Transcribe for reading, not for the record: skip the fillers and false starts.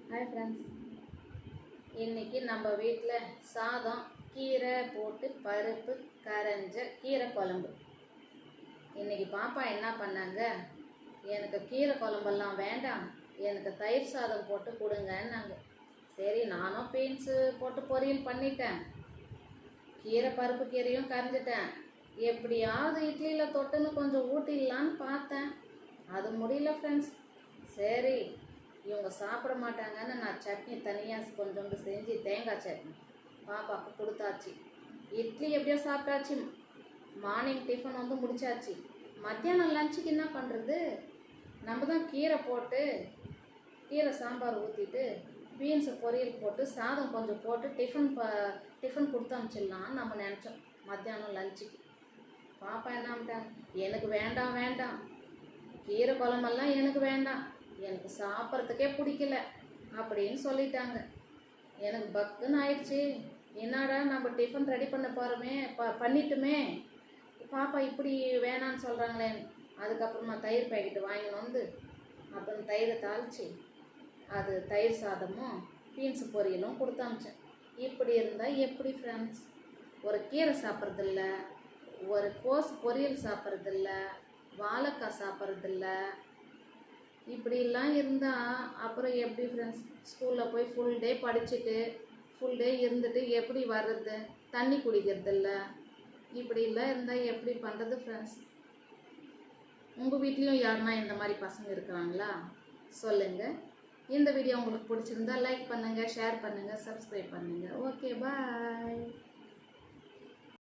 Hi friends, இன்றைக்கி நம்ம வீட்டில் சாதம், கீரை போட்டு பருப்பு கரைஞ்ச கீரை குழம்பு. இன்றைக்கி பாப்பா என்ன பண்ணாங்க, எனக்கு கீரை குழம்பெல்லாம் வேண்டாம், எனக்கு தயிர் சாதம் போட்டு கொடுங்கன்னாங்க. சரி, நானும் பீன்ஸு போட்டு பொரியல் பண்ணிட்டேன், கீரை பருப்பு கீரையும் கரைஞ்சிட்டேன். எப்படியாவது இட்லியில் தொட்டுன்னு கொஞ்சம் ஊட்டிடலான்னு பார்த்தேன், அது முடியல ஃப்ரெண்ட்ஸ். சரி, இவங்க சாப்பிட மாட்டாங்கன்னு நான் சட்னி தனியாக கொஞ்சோண்டு செஞ்சு தேங்காய் சட்னி பாப்பாவுக்கு கொடுத்தாச்சு. இட்லி எப்படியோ சாப்பிட்டாச்சு. மார்னிங் டிஃபன் வந்து முடிச்சாச்சு. மத்தியானம் லஞ்சுக்கு என்ன பண்ணுறது, நம்ம தான் கீரை போட்டு கீரை சாம்பார் ஊற்றிட்டு பீன்ஸை பொரியல் போட்டு சாதம் கொஞ்சம் போட்டு டிஃபன் கொடுத்து அனுப்பிச்சிடலான்னு நம்ம நினச்சோம். மத்தியானம் லஞ்சுக்கு பாப்பா என்ன பண்ணிட்டாங்க, எனக்கு வேண்டாம் வேண்டாம், கீரை குழம்பெல்லாம் எனக்கு வேண்டாம், எனக்கு சாப்பிட்றதுக்கே பிடிக்கல அப்படின்னு சொல்லிட்டாங்க. எனக்கு பக்குன்னு ஆயிடுச்சு. என்னடா நம்ம டிஃபன் ரெடி பண்ண போகிறோமே, பண்ணிட்டுமே, பாப்பா இப்படி வேணான்னு சொல்கிறாங்களே. அதுக்கப்புறமா தயிர் பேக்கெட்டு வாங்கின்னு வந்து அப்புறம் தயிரை தாளித்து அது தயிர் சாதமும் பீன்ஸ் பொரியலும் கொடுத்து அமிச்சேன். இப்படி இருந்தால் எப்படி ஃப்ரெண்ட்ஸ்? ஒரு கீரை சாப்பிட்றதில்ல, ஒரு கோஸ் பொரியல் சாப்பிட்றதில்ல, வாழைக்காய் சாப்பிட்றதில்ல. இப்படிலாம் இருந்தால் அப்புறம் எப்படி ஃப்ரெண்ட்ஸ்? ஸ்கூலில் போய் ஃபுல் டே படிச்சுட்டு ஃபுல் டே இருந்துட்டு எப்படி வர்றது? தண்ணி குடிக்கிறதில்ல. இப்படிலாம் இருந்தால் எப்படி பண்ணுறது ஃப்ரெண்ட்ஸ்? உங்கள் வீட்லேயும் யாருன்னா இந்த மாதிரி பசங்க இருக்கிறாங்களா? சொல்லுங்கள். இந்த வீடியோ உங்களுக்கு பிடிச்சிருந்தா லைக் பண்ணுங்கள், ஷேர் பண்ணுங்கள், சப்ஸ்கிரைப் பண்ணுங்கள். ஓகே, பாய்.